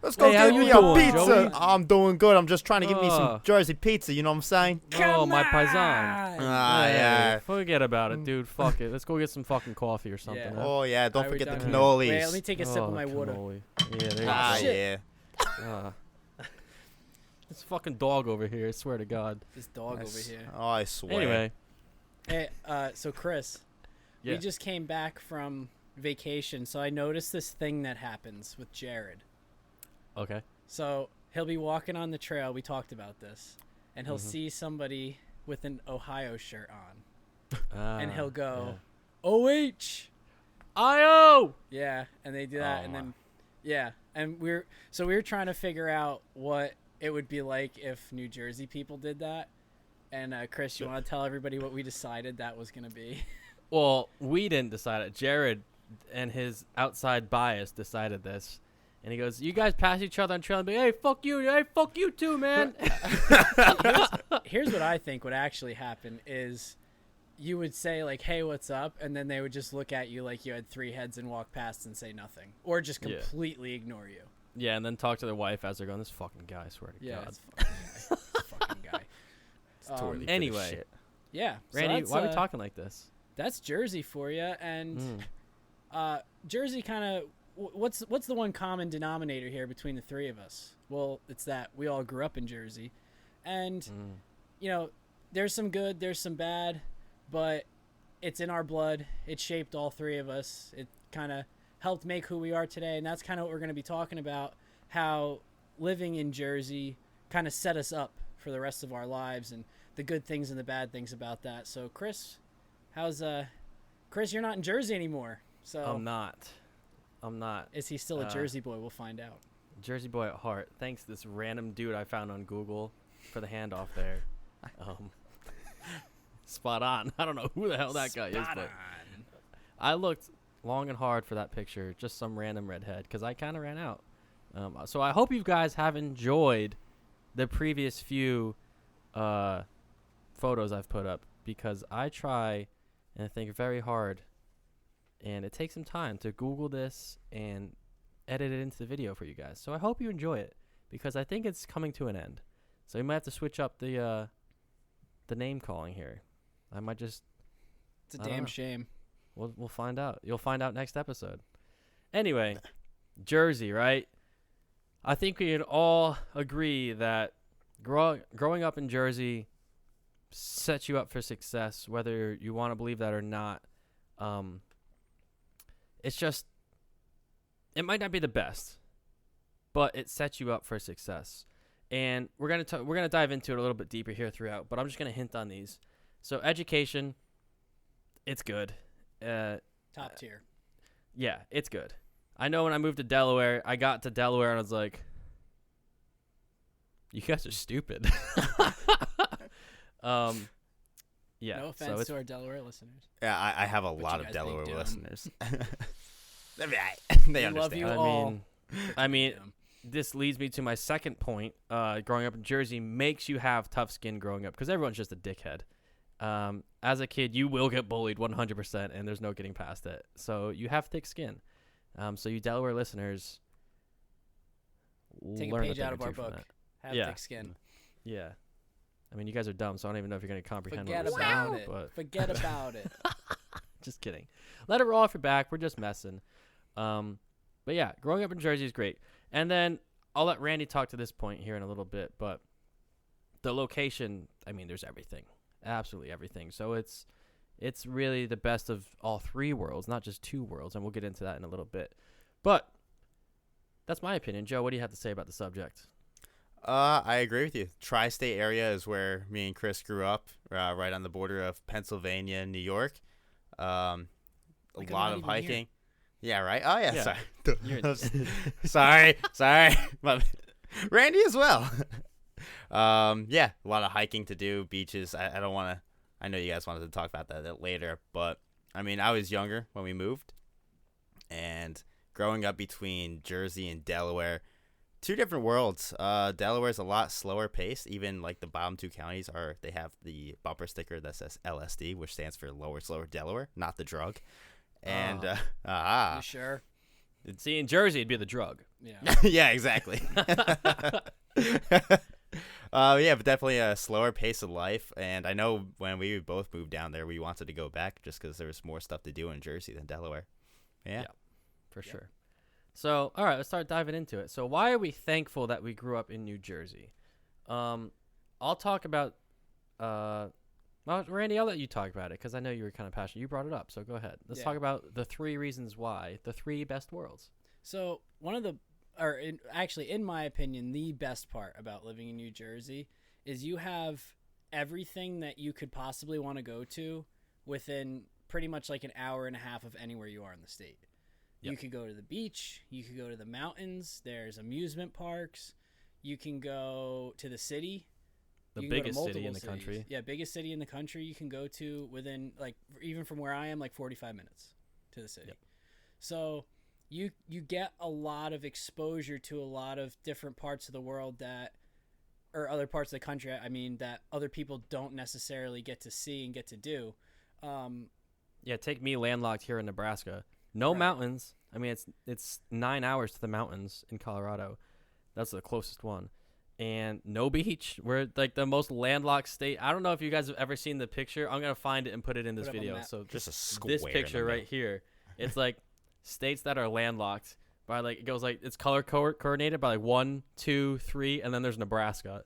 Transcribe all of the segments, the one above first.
Let's go Hey, how get you me doing, a pizza. Joey? I'm doing good. I'm just trying to get me some Jersey pizza. You know what I'm saying? Oh, my paisan. Yeah. Forget about it, dude. Fuck it. Let's go get some fucking coffee or something. Yeah. huh? Oh yeah. Don't Alright, forget we're the done. cannolis. Wait, let me take a sip of my water. Cannoli. Yeah, there you Ah go. shit. yeah. This fucking dog over here, I swear to God. This dog over here. Oh, I swear. Anyway. Hey, so Chris, Yeah. we just came back from vacation, so I noticed this thing that happens with Jared. Okay. So he'll be walking on the trail. We talked about this, and he'll Mhm. see somebody with an Ohio shirt on, and Ah, he'll go, yeah. "OH." IO! Yeah, and they do that, Oh, and my. then yeah, and we were trying to figure out what it would be like if New Jersey people did that. And Chris, you want to tell everybody what we decided that was gonna be? Well, we didn't decide it. Jared and his outside bias decided this. And he goes, you guys pass each other on trail and be, hey, fuck you too, man. Here's what I think would actually happen is you would say like, hey, what's up? And then they would just look at you like you had three heads and walk past and say nothing. Or just Yeah. completely ignore you. Yeah, and then talk to their wife as they're going, this fucking guy, I swear to Yeah, God. it's fucking guy. It's too early for this Anyway. shit. Yeah. so Randy, that's, why are we talking like this? That's Jersey for you. And Mm. Jersey kind of what's the one common denominator here between the three of us? Well, it's that we all grew up in Jersey. And Mm. you know, there's some good, there's some bad, but it's in our blood. It shaped all three of us. It kind of helped make who we are today, and that's kind of what we're going to be talking about, how living in Jersey kind of set us up for the rest of our lives and the good things and the bad things about that. So Chris, Chris, you're not in Jersey anymore. So I'm not. is he still a Jersey boy? We'll find out. Jersey boy at heart. Thanks to this random dude I found on Google for the handoff there. Spot on. I don't know who the hell that guy is, Spot but on. I looked long and hard for that picture, just some random redhead, because I kind of ran out. So I hope you guys have enjoyed the previous few photos I've put up, because I try and think very hard, and it takes some time to Google this and edit it into the video for you guys. So I hope you enjoy it, because I think it's coming to an end. So you might have to switch up the name calling here. I might just. It's a I don't damn know. shame. We'll find out. You'll find out next episode. Anyway, Jersey, right? I think we can all agree that growing up in Jersey sets you up for success, whether you want to believe that or not. It's just, it might not be the best, but it sets you up for success. And we're gonna dive into it a little bit deeper here throughout, but I'm just gonna hint on these. So education, it's good. Top tier. Yeah, it's good. I know when I moved to Delaware, I got to Delaware and I was like, you guys are stupid. Yeah. No so offense it's, to our Delaware listeners. Yeah, I have a But lot you of guys Delaware think dumb. listeners. they We understand. love you I all. mean, I mean, this leads me to my second point. Growing up in Jersey makes you have tough skin growing up, because everyone's just a dickhead. As a kid, you will get bullied 100%, and there's no getting past it. So you have thick skin. So you Delaware listeners, Take a learn page thing out or of two our from book. that. Have Yeah. thick skin. Yeah. I mean, you guys are dumb, so I don't even know if you're going to comprehend Forget what we're saying. about it. But Forget about it. just kidding. Let it roll off your back. We're just messing. But yeah, growing up in Jersey is great. And then I'll let Randy talk to this point here in a little bit. But the location, I mean, there's everything. Absolutely everything. So it's really the best of all three worlds, not just two worlds. And we'll get into that in a little bit. But that's my opinion. Joe, what do you have to say about the subject? I agree with you. Tri-state area is where me and Chris grew up, right on the border of Pennsylvania and New York. A Like, I'm lot not of even hiking. Yeah, right? Oh, yeah, Yeah. sorry. sorry. Randy as well. Yeah, a lot of hiking to do, beaches. I don't want to, I know you guys wanted to talk about that later, but, I mean, I was younger when we moved, and growing up between Jersey and Delaware, two different worlds. Delaware's a lot slower paced. Even like the bottom two counties they have the bumper sticker that says LSD, which stands for Lower Slower Delaware, not the drug. And You sure? See, in Jersey, it'd be the drug. Yeah. Yeah, exactly. Yeah, but definitely a slower pace of life. And I know when we both moved down there, we wanted to go back just because there was more stuff to do in Jersey than Delaware. Yeah. For sure. So, all right, let's start diving into it. So, why are we thankful that we grew up in New Jersey? I'll talk about. Well, Randy, I'll let you talk about it because I know you were kind of passionate. You brought it up, so go ahead. Let's talk about the 3 reasons why, the 3 best worlds. So one of the, actually, in my opinion, the best part about living in New Jersey is you have everything that you could possibly want to go to within pretty much like an hour and a half of anywhere you are in the state. Yep. You could go to the beach. You could go to the mountains. There's amusement parks. You can go to the city. The biggest city in the country. Yeah, biggest city in the country you can go to within, like, even from where I am, like 45 minutes to the city. Yep. So you get a lot of exposure to a lot of different parts of the world or other parts of the country, I mean, that other people don't necessarily get to see and get to do. Yeah, take me landlocked here in Nebraska. No Right. mountains. I mean, it's 9 hours to the mountains in Colorado. That's the closest one. And no beach. We're like the most landlocked state. I don't know if you guys have ever seen the picture. I'm gonna find it and put it in this Put it up on video. the map. So Just a square. this in the picture right middle. here, it's like states that are landlocked by like it goes like it's color coordinated by like 1, 2, 3, and then there's Nebraska.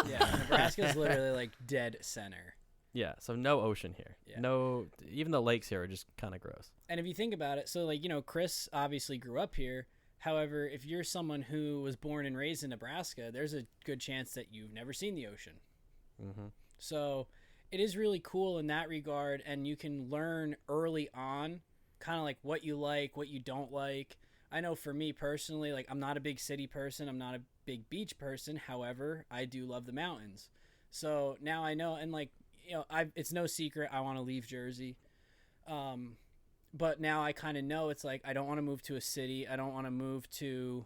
Yeah, Nebraska's literally like dead center. Yeah, so no ocean here. Yeah. No, even the lakes here are just kind of gross. And if you think about it, so like, Chris obviously grew up here. However, if you're someone who was born and raised in Nebraska, there's a good chance that you've never seen the ocean. Mm-hmm. So it is really cool in that regard, and you can learn early on kind of like what you don't like. I know for me personally, like, I'm not a big city person. I'm not a big beach person. However, I do love the mountains. So now I know, and like, it's no secret I want to leave Jersey. But now I kind of know it's like I don't want to move to a city. I don't want to move to,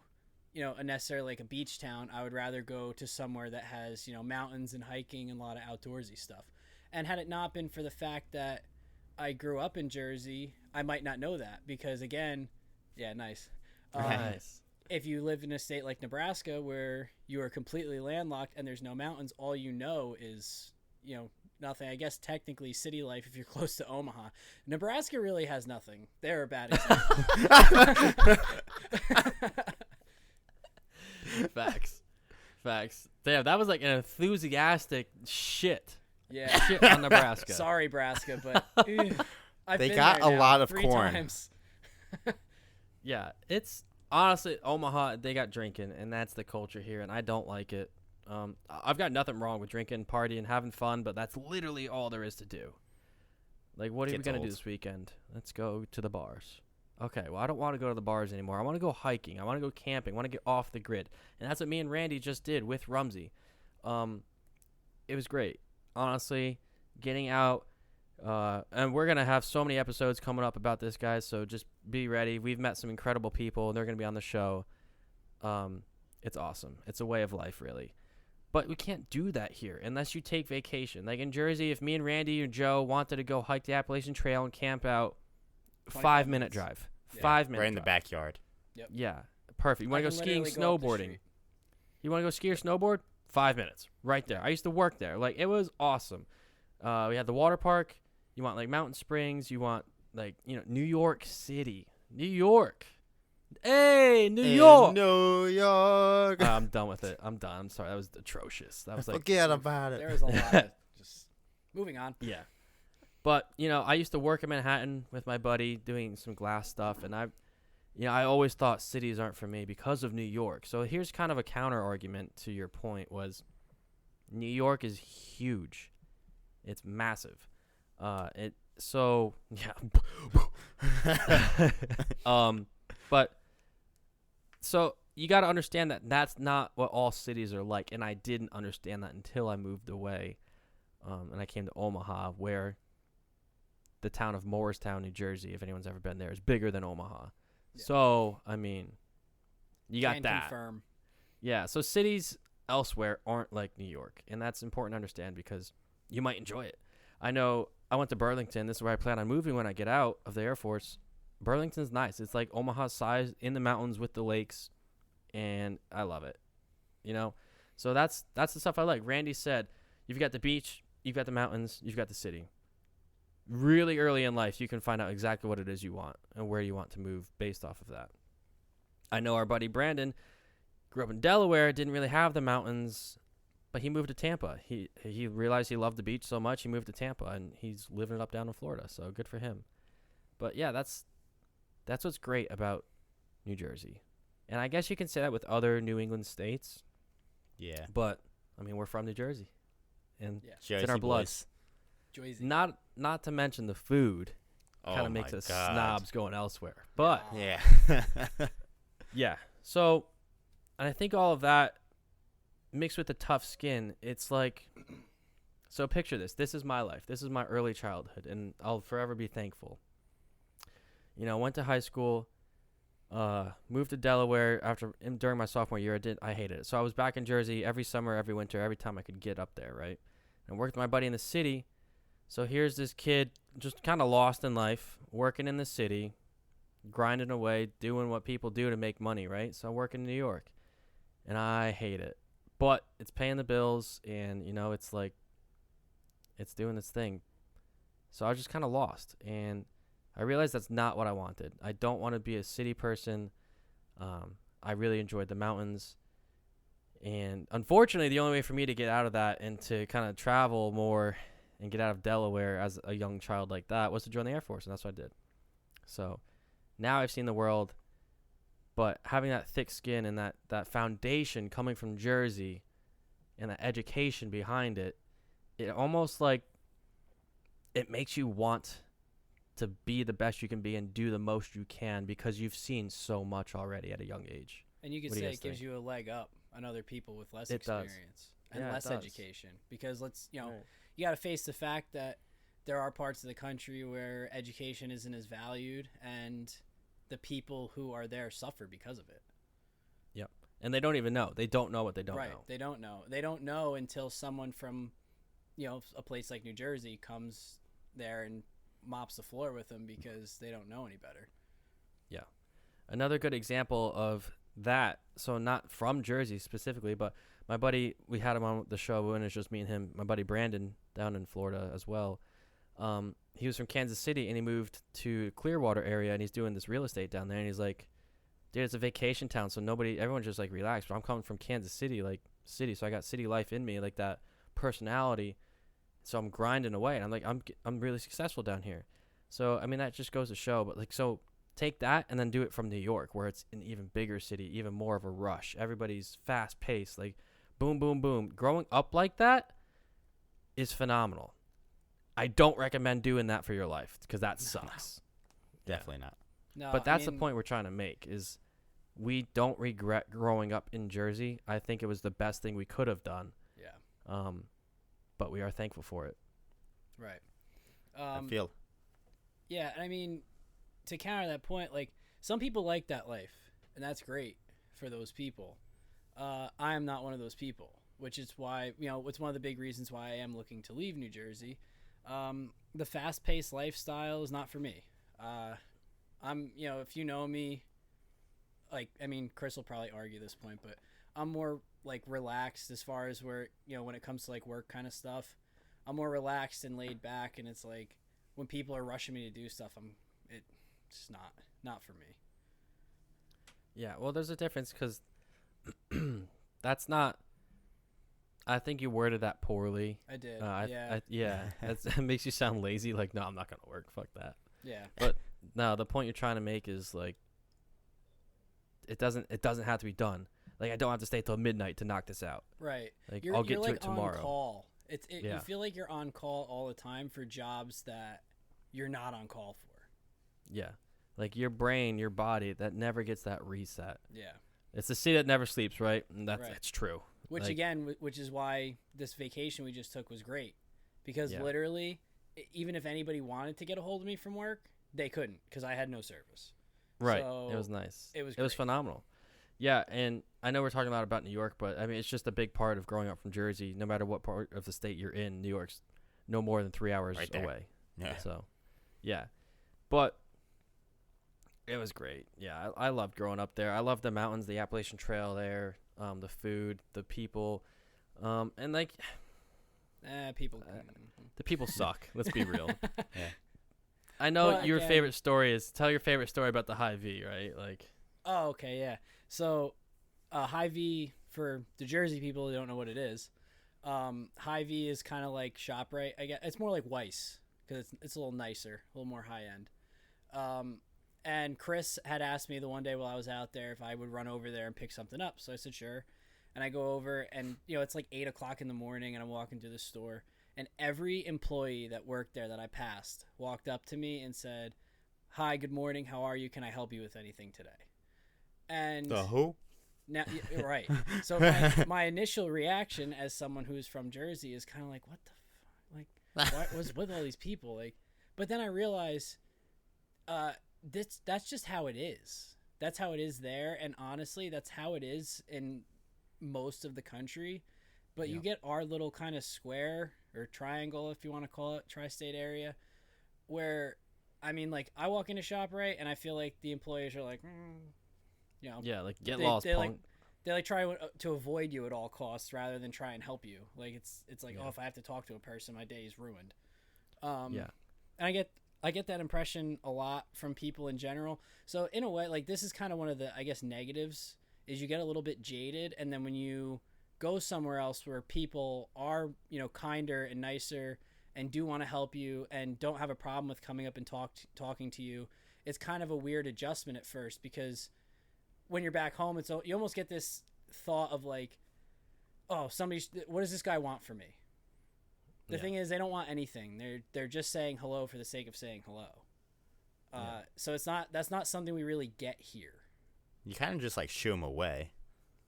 a necessarily like a beach town. I would rather go to somewhere that has, mountains and hiking and a lot of outdoorsy stuff. And had it not been for the fact that I grew up in Jersey, I might not know that because, again, yeah, nice. Nice. If you live in a state like Nebraska where you are completely landlocked and there's no mountains, all you know is, nothing. I guess technically city life if you're close to Omaha. Nebraska really has nothing. They're a bad example. Facts. Damn, that was like an enthusiastic shit Yeah. on Nebraska. Sorry, Nebraska, but I've They been got there a now lot of 3 corn. times. Yeah, it's honestly Omaha. They got drinking, and that's the culture here, and I don't like it. I've got nothing wrong with drinking, partying, having fun, but that's literally all there is to do. Like, what are we Gets gonna do old. this weekend? Let's go to the bars. Okay, well, I don't want to go to the bars anymore. I want to go hiking. I want to go camping. I want to get off the grid, and that's what me and Randy just did with Rumsey. It was great, honestly. Getting out. And we're going to have so many episodes coming up about this, guys, so just be ready. We've met some incredible people, and they're going to be on the show. It's awesome. It's a way of life, really. But we can't do that here unless you take vacation. Like in Jersey, if me and Randy or Joe wanted to go hike the Appalachian Trail and camp out, 5 minute minutes. drive. Yeah. 5 minutes. Right in the backyard. Yeah, perfect. You want to go skiing, snowboarding? You want to go ski or snowboard? 5 minutes, right there. I used to work there. Like, it was awesome. We had the water park. You want like Mountain Springs. You want like New York City, New York. Hey, New York. New York. I'm done with it. I'm done. I'm sorry. That was atrocious. That was like Forget about it. There was a lot of just moving on. yeah. But I used to work in Manhattan with my buddy doing some glass stuff, and I always thought cities aren't for me because of New York. So here's kind of a counter argument to your point was New York is huge. It's massive. But so you got to understand that that's not what all cities are like, and I didn't understand that until I moved away, and I came to Omaha, where the town of Morristown, New Jersey, if anyone's ever been there, is bigger than Omaha. Yeah. So I mean, you got Can that. confirm. Yeah. So cities elsewhere aren't like New York, and that's important to understand because you might enjoy it. I know I went to Burlington. This is where I plan on moving when I get out of the Air Force. Burlington's nice. It's like Omaha size in the mountains with the lakes, and I love it. You know, so that's the stuff I like. Randy said, you've got the beach, you've got the mountains, you've got the city. Really early in life, you can find out exactly what it is you want and where you want to move based off of that. I know our buddy Brandon grew up in Delaware, didn't really have the mountains, but he moved to Tampa. He realized he loved the beach so much, he moved to Tampa, and he's living it up down in Florida. So good for him. But yeah, that's what's great about New Jersey. And I guess you can say that with other New England states. Yeah. But I mean, we're from New Jersey, and Yeah. it's in our blood. Boys. Joyzy. Not to mention the food kind Oh of makes my us God. snobs going elsewhere. But Yeah. yeah, so and I think all of that mixed with the tough skin, it's like, so picture this. This is my life. This is my early childhood, and I'll forever be thankful. You know, went to high school, moved to Delaware during my sophomore year. I hated it. So I was back in Jersey every summer, every winter, every time I could get up there, right? And worked with my buddy in the city. So here's this kid just kind of lost in life, working in the city, grinding away, doing what people do to make money, right? So I'm working in New York, and I hate it. But it's paying the bills, and, you know, it's like, it's doing its thing. So I was just kind of lost, and I realized that's not what I wanted. I don't want to be a city person. I really enjoyed the mountains. And unfortunately, the only way for me to get out of that and to kind of travel more and get out of Delaware as a young child like that was to join the Air Force, and that's what I did. So now I've seen the world, but having that thick skin and that foundation coming from Jersey and that education behind it, it almost like it makes you want to be the best you can be and do the most you can because you've seen so much already at a young age. And you could What do say you it guys gives think? you a leg up on other people with less It does. experience and Yeah, it less does. education. Because Right. you got to face the fact that there are parts of the country where education isn't as valued, and the people who are there suffer because of it. Yep. And they don't even know. They don't know what they don't right. know. They don't know. They don't know until someone from, a place like New Jersey comes there and mops the floor with them because they don't know any better. Yeah. Another good example of that, so not from Jersey specifically, but my buddy, we had him on the show when it's just me and him, my buddy Brandon down in Florida as well. He was from Kansas City, and he moved to Clearwater area, and he's doing this real estate down there, and he's like, dude, it's a vacation town, so everyone's just like relaxed, but I'm coming from Kansas City, so I got city life in me, like that personality, so I'm grinding away, and I'm like, I'm really successful down here. So I mean, that just goes to show, but like, so take that and then do it from New York, where it's an even bigger city, even more of a rush, everybody's fast paced, like boom boom boom. Growing up like that is phenomenal. I don't recommend doing that for your life because that sucks. Definitely not. No, But that's the point we're trying to make is we don't regret growing up in Jersey. I think it was the best thing we could have done. Yeah. But we are thankful for it. Right. I feel. Yeah, and I mean, to counter that point, like, some people like that life, and that's great for those people. I am not one of those people, which is why, it's one of the big reasons why I am looking to leave New Jersey. The fast-paced lifestyle is not for me. If you know me, like, I mean, Chris will probably argue this point, but I'm more, like, relaxed as far as where, when it comes to, like, work kind of stuff. I'm more relaxed and laid back, and it's like, when people are rushing me to do stuff, it's not for me. Yeah, well, there's a difference because that's not. I think you worded that poorly. I did. It makes you sound lazy. Like, no, I'm not gonna work. Fuck that. Yeah. But no, the point you're trying to make is like, it doesn't have to be done. Like, I don't have to stay till midnight to knock this out. Right. Like, I'll get to like it tomorrow. On call. Yeah. You feel like you're on call all the time for jobs that you're not on call for. Yeah. Like your brain, your body, that never gets that reset. Yeah. It's the city that never sleeps, right? And Right. that's true. Which which is why this vacation we just took was great, because literally, even if anybody wanted to get a hold of me from work, they couldn't because I had no service. Right. So it was nice. It was great. It was phenomenal. Yeah, and I know we're talking about New York, but I mean it's just a big part of growing up from Jersey. No matter what part of the state you're in, New York's no more than 3 hours Right there. away. Yeah. So, yeah, but It was great. Yeah, I loved growing up there. I loved the mountains, the Appalachian Trail there, the food, the people, and like People. the people suck. Let's be real. Yeah. I know But your again- favorite story is tell your favorite story about the high V, right? Like, Oh, okay, yeah. So, high V, for the Jersey people who don't know what it is, high V is kind of like ShopRite. I guess it's more like Weiss because it's a little nicer, a little more high end. And Chris had asked me the one day while I was out there if I would run over there and pick something up. So I said sure, and I go over, and it's like 8 o'clock in the morning, and I'm walking through the store, and every employee that worked there that I passed walked up to me and said, "Hi, good morning. How are you? Can I help you with anything today?" And The who? now, right. So my initial reaction as someone who's from Jersey is kind of like, what the like, what was with all these people? Like, but then I realize, that's just how it is. That's how it is there, and honestly, that's how it is in most of the country. But you get our little kind of square or triangle, if you want to call it, tri-state area, where, I mean, like, I walk into ShopRite and I feel like the employees are like, yeah, like get They- lost, they, punk. they like try to avoid you at all costs rather than try and help you. Like it's like, Yeah. oh, if I have to talk to a person, my day is ruined. Yeah. And I get that impression a lot from people in general. So in a way, like, this is kind of one of the, I guess, negatives is you get a little bit jaded, and then when you go somewhere else where people are, kinder and nicer and do want to help you and don't have a problem with coming up and talking to you, it's kind of a weird adjustment at first, because when you're back home, you almost get this thought of like, oh, what does this guy want from me? The Yeah. thing is, they don't want anything. They're just saying hello for the sake of saying hello. Yeah. So that's not something we really get here. You kind of just like shoo them away.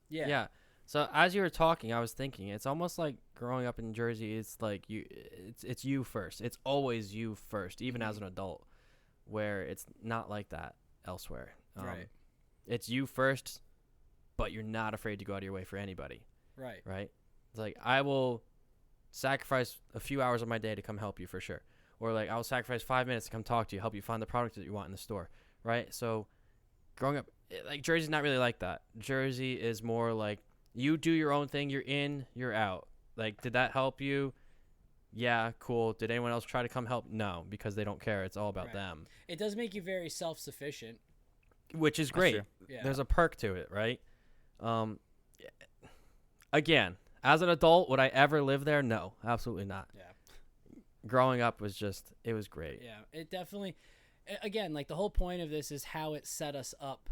Yeah. So as you were talking, I was thinking it's almost like growing up in Jersey. It's like it's you first. It's always you first, even as an adult, where it's not like that elsewhere. Right. It's you first, but you're not afraid to go out of your way for anybody. Right. Right. It's like I will sacrifice a few hours of my day to come help you for sure, or like I will sacrifice 5 minutes to come talk to you, help you find the product that you want in the store. Right. So growing up, like Jersey's not really like that. Jersey is more like you do your own thing. You're in, you're out. Like, did that help you? Yeah, cool. Did anyone else try to come help? No, because they don't care. It's all about Right. them, It does make you very self-sufficient. which is That's great. true. Yeah. There's a perk to it, right? Again, as an adult, would I ever live there? No, absolutely not. Yeah. Growing up was it was great. Yeah, it definitely. Again, like, the whole point of this is how it set us up,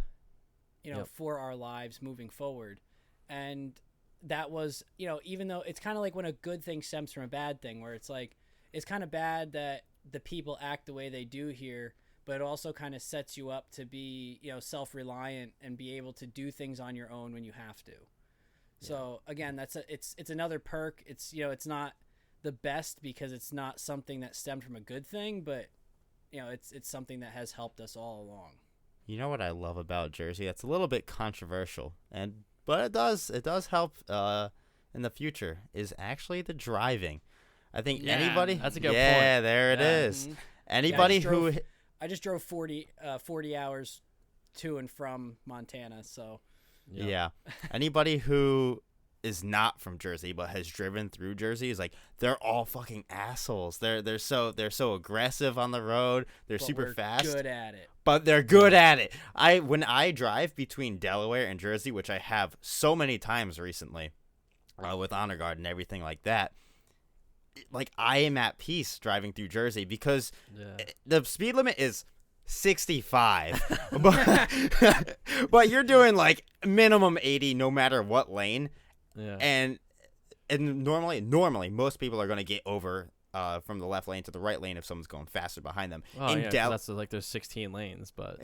Yep. for our lives moving forward, and that was, even though it's kind of like when a good thing stems from a bad thing, where it's like it's kind of bad that the people act the way they do here, but it also kind of sets you up to be, self-reliant and be able to do things on your own when you have to. So again, it's another perk. It's it's not the best because it's not something that stemmed from a good thing, but it's something that has helped us all along. You know what I love about Jersey? It's a little bit controversial, but it does help in the future. Is actually the driving. I think Yeah, anybody. that's a good yeah, point. there it Yeah. is. Mhm. Anybody Yeah, who I just drove 40 hours to and from Montana, so yeah. Anybody who is not from Jersey but has driven through Jersey is like they're all fucking assholes. They're so aggressive on the road. They're but super we're fast. good at it. But they're good at it. When I drive between Delaware and Jersey, which I have so many times recently, with Honor Guard and everything like that, like I am at peace driving through Jersey because Yeah. the speed limit is 65, but you're doing like minimum 80 no matter what lane, Yeah. and normally most people are gonna get over from the left lane to the right lane if someone's going faster behind them. Oh, In yeah, 'cause Del- that's like there's 16 lanes, but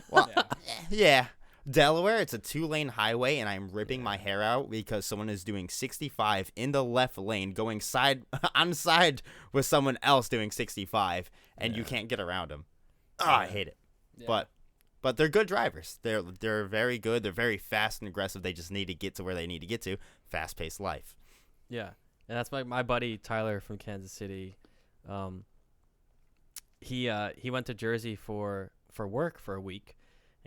well, Yeah. yeah. Delaware, it's a 2-lane highway, and I'm ripping my hair out because someone is doing 65 in the left lane, going on side with someone else doing 65, and you Yeah. can't get around them. I Yeah. hate it. Yeah. But they're good drivers. They're very good. They're very fast and aggressive. They just need to get to where they need to get to. Fast-paced life. yeah. And that's my buddy Tyler from Kansas City. He went to Jersey for work for a week,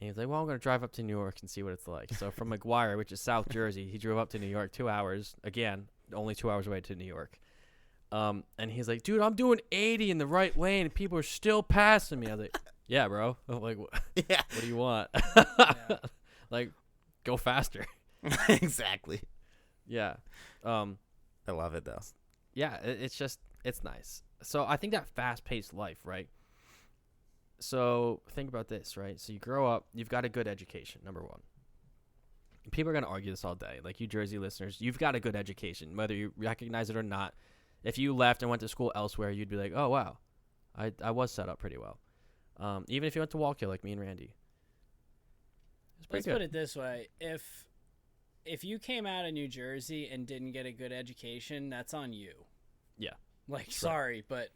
And he's like, well, I'm going to drive up to New York and see what it's like. So from McGuire, which is South Jersey, he drove up to New York 2 hours. Again, only 2 hours away to New York. And he's like, dude, I'm doing 80 in the right lane and people are still passing me. I was like, yeah, bro. I'm like, Yeah. what do you want? Like, go faster. Exactly. Yeah. I love it though. Yeah, it's nice. So I think that fast-paced life, right? So think about this, right? So you grow up, you've got a good education, number one. People are going to argue this all day. Like you Jersey listeners, you've got a good education, whether you recognize it or not. If you left and went to school elsewhere, you'd be like, oh, wow, I was set up pretty well. Even if you went to Wallkill like me and Randy. Let's put it this way. If you came out of New Jersey and didn't get a good education, that's on you. Yeah. Like, sorry, but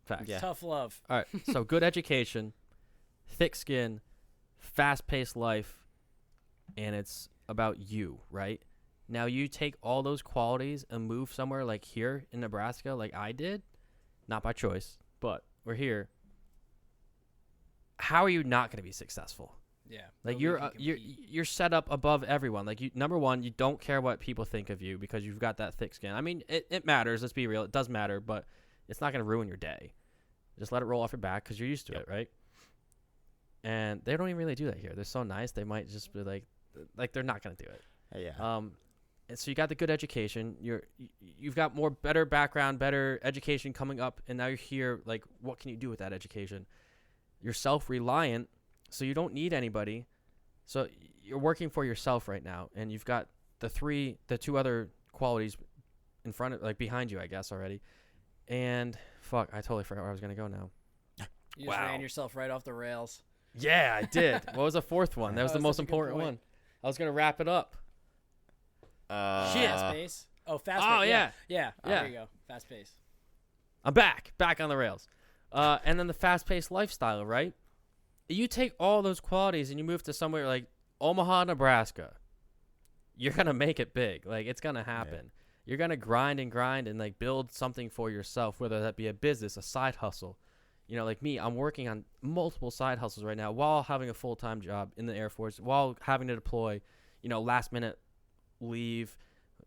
Facts. Yeah. tough love. All right, so good education, thick skin, fast-paced life, and it's about you, right? Now you take all those qualities and move somewhere like here in Nebraska like I did, not by choice, but we're here. How are you not going to be successful? Yeah. Like nobody can compete. you're set up above everyone. Like you, number one, you don't care what people think of you because you've got that thick skin. I mean, it matters. Let's be real. It does matter, but it's not going to ruin your day. Just let it roll off your back because you're used to it, right? And they don't even really do that here. They're so nice. They might just be like they're not going to do it. Yeah. And so you got the good education. You've got better background, better education coming up, and now you're here. Like, what can you do with that education? You're self-reliant, so you don't need anybody. So you're working for yourself right now, and you've got the two other qualities in front of, like, behind you, I guess already. And fuck, I totally forgot where I was gonna go now. You just ran yourself right off the rails. Yeah, I did. What was the fourth one? That was the most important one. I was gonna wrap it up. Fast pace. Oh, fast pace. Oh, yeah. Yeah. There you go. Fast pace. I'm back on the rails. And then the fast-paced lifestyle, right? You take all those qualities and you move to somewhere like Omaha, Nebraska. You're gonna make it big. Like, it's gonna happen. Yeah. You're gonna grind and like build something for yourself, whether that be a business, a side hustle. You know, like me, I'm working on multiple side hustles right now while having a full-time job in the Air Force, while having to deploy, last minute leave,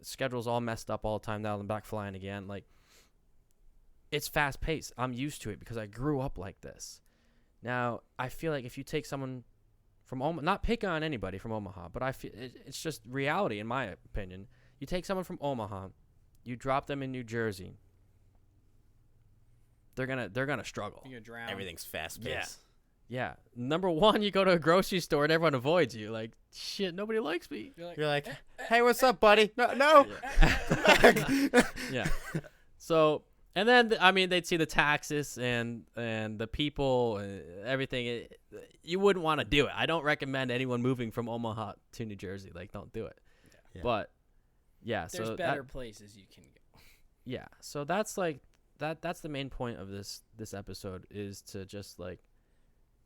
schedule's all messed up all the time. Now I'm back flying again. Like, it's fast paced. I'm used to it because I grew up like this. Now I feel like if you take someone from Omaha, not picking on anybody from Omaha, but I feel it's just reality in my opinion. You take someone from Omaha, you drop them in New Jersey, they're gonna struggle. You're gonna drown. Everything's fast paced. Yeah. Number one, you go to a grocery store and everyone avoids you. Like, shit, nobody likes me. You're like, hey, what's up, buddy? No. Come back. Yeah. So, and then they'd see the taxes and the people and everything. You wouldn't want to do it. I don't recommend anyone moving from Omaha to New Jersey. Like, don't do it. Yeah. But yeah, there's better places you can go. Yeah. So that's like that's the main point of this episode, is to just like,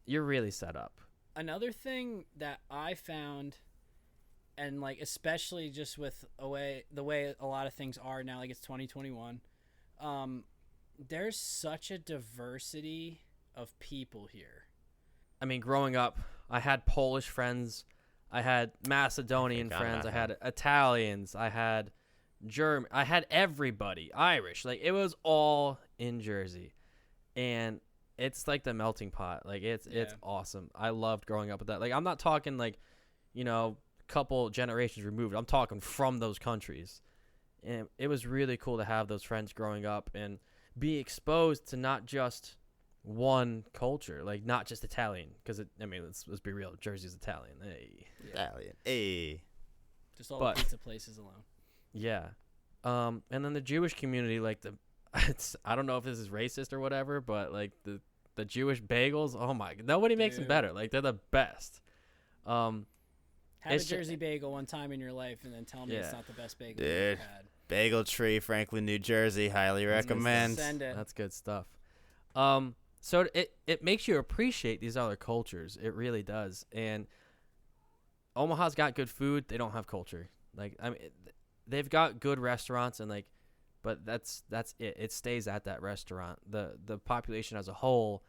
you're really set up. Another thing that I found, and like especially just with the way a lot of things are now, like it's 2021, there's such a diversity of people here. I mean, growing up, I had Polish friends, I had Macedonian friends, I had Italians, I had German, I had everybody, Irish. Like, it was all in Jersey, and it's like the melting pot. Like, it's awesome. I loved growing up with that. Like, I'm not talking like, couple generations removed. I'm talking from those countries. And it was really cool to have those friends growing up and be exposed to not just one culture, like not just Italian, because let's be real, Jersey's Italian. Hey. Italian. Hey. Just all the pizza places alone. Yeah. And then the Jewish community, like I don't know if this is racist or whatever, but like the Jewish bagels, oh my, nobody makes them better. Like, they're the best. Have a Jersey bagel one time in your life and then tell me it's not the best bagel you've ever had. Bagel Tree, Franklin, New Jersey. Highly recommend. Send it. That's good stuff. So it makes you appreciate these other cultures. It really does. And Omaha's got good food. They don't have culture. Like, they've got good restaurants and like, but that's it. It stays at that restaurant. The population as a whole,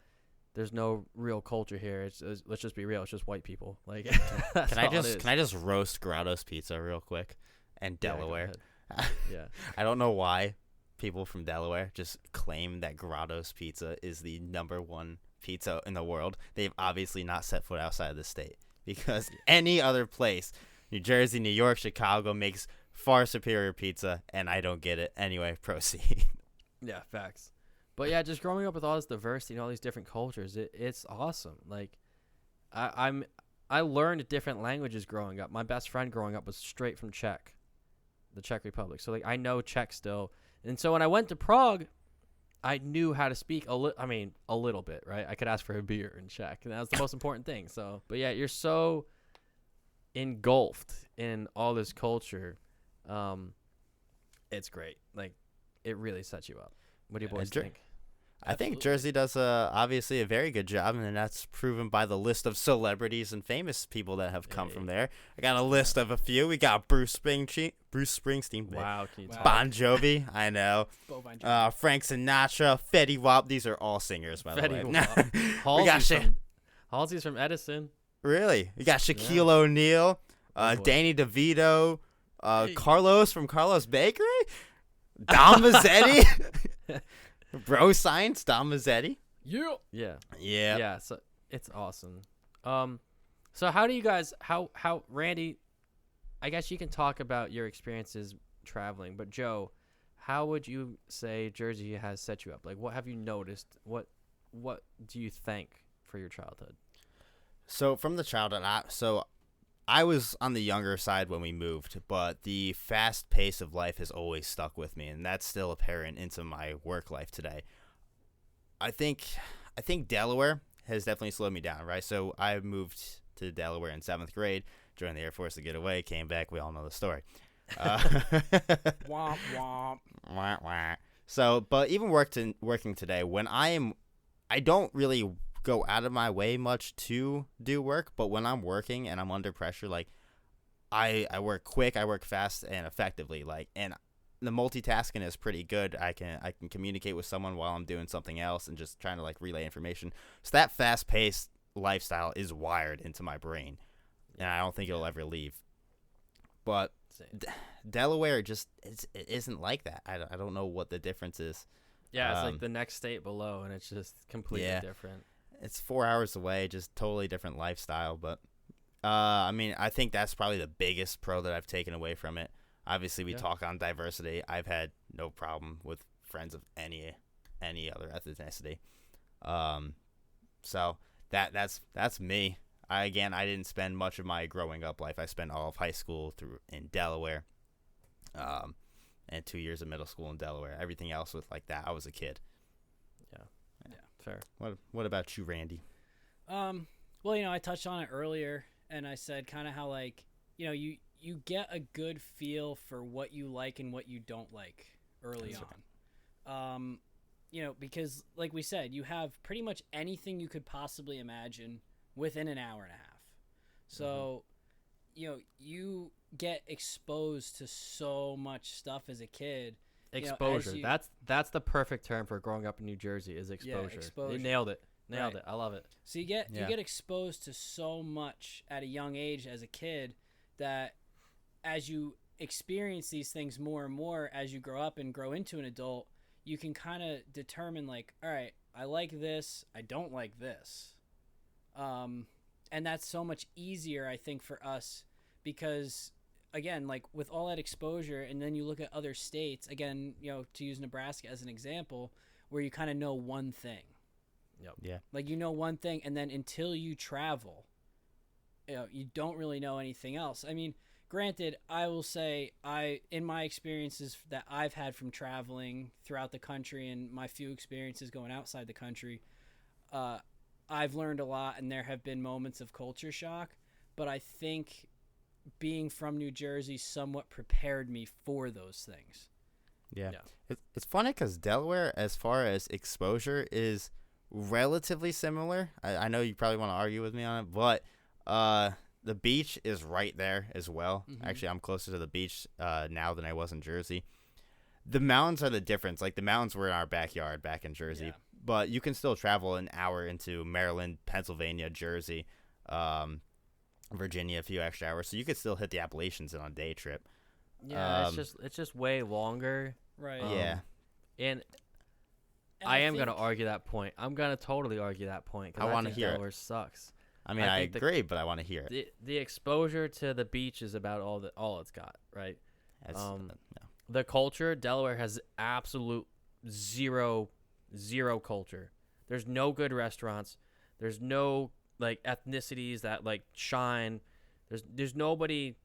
there's no real culture here. Let's just be real. It's just white people. Like, Can I just roast Grotto's Pizza real quick? And Yeah, go Delaware. ahead. Yeah. I don't know why people from Delaware just claim that Grotto's Pizza is the #1 pizza in the world. They've obviously not set foot outside of the state, because any other place, New Jersey, New York, Chicago, makes far superior pizza, and I don't get it. Anyway, proceed. Yeah, facts. But yeah, just growing up with all this diversity and all these different cultures, it's awesome. Like, I learned different languages growing up. My best friend growing up was straight from the Czech Republic. So like I know Czech still. And so when I went to Prague, I knew how to speak a little bit, right? I could ask for a beer in Czech, and that was the most important thing. So, but yeah, you're so engulfed in all this culture. It's great. Like, it really sets you up. What do you boys think? I think Jersey does obviously a very good job, and that's proven by the list of celebrities and famous people that have come from there. I got a list of a few. We got Bruce Springsteen. Wow, can you talk? Bon Jovi, I know. Frank Sinatra, Fetty Wap. These are all singers, by the way. Halsey's from Edison. Really? We got Shaquille O'Neal, Danny DeVito, Carlos from Carlos Bakery, Dom Mazzetti. Bro Science, Dom Mazzetti. Yeah. So it's awesome. So how do you guys? How Randy? I guess you can talk about your experiences traveling, but Joe, how would you say Jersey has set you up? Like, what have you noticed? What do you think for your childhood? So from the childhood, I was on the younger side when we moved, but the fast pace of life has always stuck with me, and that's still apparent into my work life today. I think Delaware has definitely slowed me down, right? So I moved to Delaware in 7th grade, joined the Air Force to get away, came back. We all know the story. Womp womp. Wah, wah. So, but even working today, I don't really go out of my way much to do work, but when I'm working and I'm under pressure, like I work quick, I work fast and effectively, like, and the multitasking is pretty good. I can communicate with someone while I'm doing something else and just trying to like relay information. So that fast-paced lifestyle is wired into my brain, and I don't think it'll ever leave. But Delaware it isn't like that. I don't know what the difference is. Yeah, it's like the next state below, and it's just completely different. It's 4 hours away, just totally different lifestyle. But, I mean, I think that's probably the biggest pro that I've taken away from it. Obviously, we talk on diversity. I've had no problem with friends of any other ethnicity. So that's me. I didn't spend much of my growing up life. I spent all of high school in Delaware, and 2 years of middle school in Delaware. Everything else was like that. I was a kid. Fair. What about you, Randy? Well, I touched on it earlier, and I said kind of how, like, you get a good feel for what you like and what you don't like early on. Because like we said, you have pretty much anything you could possibly imagine within an hour and a half. So, you get exposed to so much stuff as a kid. Exposure. That's the perfect term for growing up in New Jersey is exposure. Yeah, exposure. You nailed it. It. I love it. So you get exposed to so much at a young age as a kid that as you experience these things more and more as you grow up and grow into an adult, you can kind of determine, like, all right, I like this, I don't like this. And that's so much easier, I think, for us because, again, like with all that exposure, and then you look at other states, again, to use Nebraska as an example, where you kind of know one thing. Yep. Yeah. Like, one thing, and then until you travel, you don't really know anything else. I mean, granted, I will say in my experiences that I've had from traveling throughout the country and my few experiences going outside the country, I've learned a lot, and there have been moments of culture shock, but I think being from New Jersey somewhat prepared me for those things. Yeah. It's funny because Delaware, as far as exposure, is relatively similar. I know you probably want to argue with me on it, but the beach is right there as well. Mm-hmm. Actually, I'm closer to the beach now than I was in Jersey. The mountains are the difference. Like, the mountains were in our backyard back in Jersey. but you can still travel an hour into Maryland, Pennsylvania, Jersey, Virginia, a few extra hours. So you could still hit the Appalachians in on a day trip. Yeah, it's just way longer. Right. Yeah. And And I am think- gonna argue that point. I'm gonna totally argue that point. 'Cause I wanna think hear it. Delaware sucks. I mean, I I think agree, but I want to hear it. The exposure to the beach is about all it's got, right? No. The culture, Delaware has absolute zero culture. There's no good restaurants. There's no like ethnicities that like shine. There's nobody.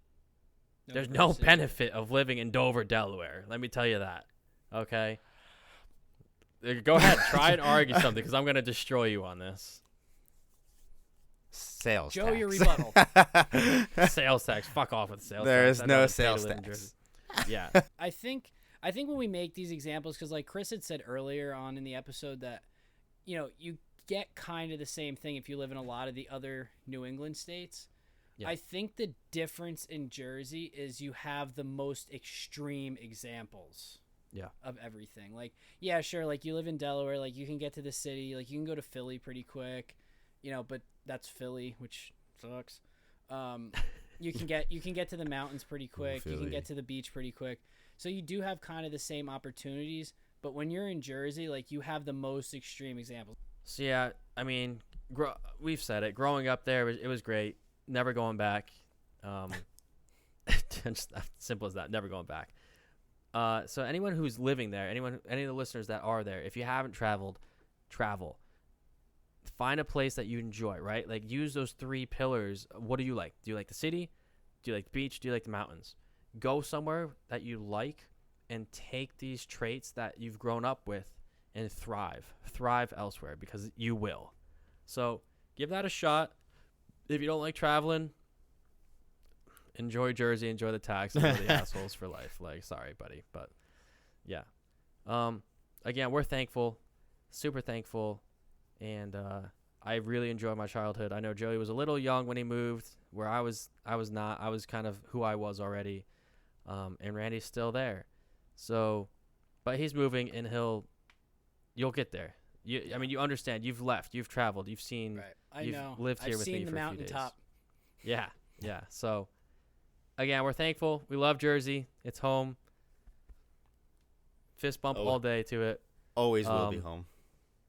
There's no diversity. benefit of living in Dover, Delaware. Let me tell you that. Okay. Go ahead, try and argue something because I'm gonna destroy you on this. Sales Joe, tax. your rebuttal. Sales tax. Fuck off with sales There tax. is I'd no rather pay to sales live in tax. Jersey. Yeah. I think when we make these examples, because like Chris had said earlier on in the episode that, you get kind of the same thing if you live in a lot of the other New England states. Yeah. I think the difference in Jersey is you have the most extreme examples. Yeah. Of everything. Like, yeah, sure, like you live in Delaware, like you can get to the city, like you can go to Philly pretty quick, but that's Philly, which sucks. You can get to the mountains pretty quick. You can Philly. get to the beach pretty quick. So you do have kind of the same opportunities, but when you're in Jersey, like you have the most extreme examples. So yeah, I mean, we've said it. Growing up there, it was great. Never going back. Just simple as that. Never going back. So anyone who's living there, any of the listeners that are there, if you haven't traveled, travel. Find a place that you enjoy, right? Like use those 3 pillars. What do you like? Do you like the city? Do you like the beach? Do you like the mountains? Go somewhere that you like and take these traits that you've grown up with and thrive. Thrive elsewhere because you will. So give that a shot. If you don't like traveling, enjoy Jersey, enjoy the tax, enjoy the assholes for life. Like, sorry, buddy, but yeah. Again, we're thankful, super thankful, and I really enjoyed my childhood. I know Joey was a little young when he moved, where I was not. I was kind of who I was already, and Randy's still there. So, but he's moving, and you'll get there. I mean, you understand. You've left. You've traveled. You've seen. Right. I you've know. lived here I've with seen me the for a few days. mountaintop. Yeah. So, again, we're thankful. We love Jersey. It's home. Fist bump all day to it. Always will be home.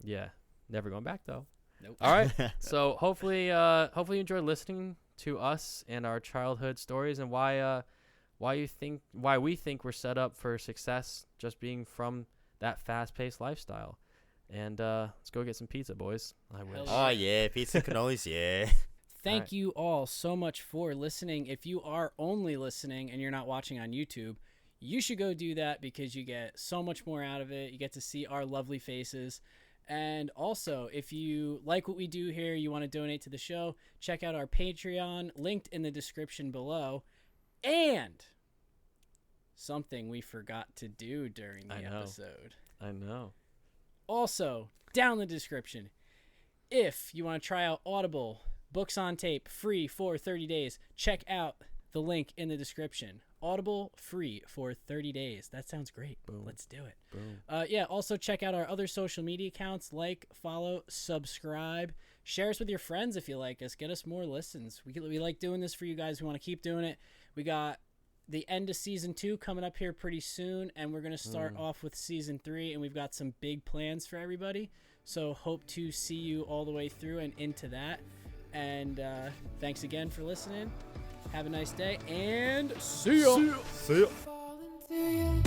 Yeah. Never going back though. Nope. All right. So hopefully you enjoyed listening to us and our childhood stories and why we think we're set up for success just being from that fast-paced lifestyle. And let's go get some pizza, boys. I wish. Oh yeah, pizza cannolis, yeah. Thank Alright. you all so much for listening. If you are only listening and you're not watching on YouTube, you should go do that because you get so much more out of it. You get to see our lovely faces. And also, if you like what we do here, you want to donate to the show, check out our Patreon, linked in the description below. And something we forgot to do during the episode. I know. Also, down in the description, if you want to try out Audible, books on tape, free for 30 days, check out the link in the description. Audible, free for 30 days. That sounds great. Boom. Let's do it. Boom. Yeah, also check out our other social media accounts. Like, follow, subscribe. Share us with your friends if you like us. Get us more listens. We like doing this for you guys. We want to keep doing it. We got the end of season 2 coming up here pretty soon, and we're going to start off with season 3, and we've got some big plans for everybody. So hope to see you all the way through and into that. And thanks again for listening. Have a nice day, and see ya. See ya. Falling through your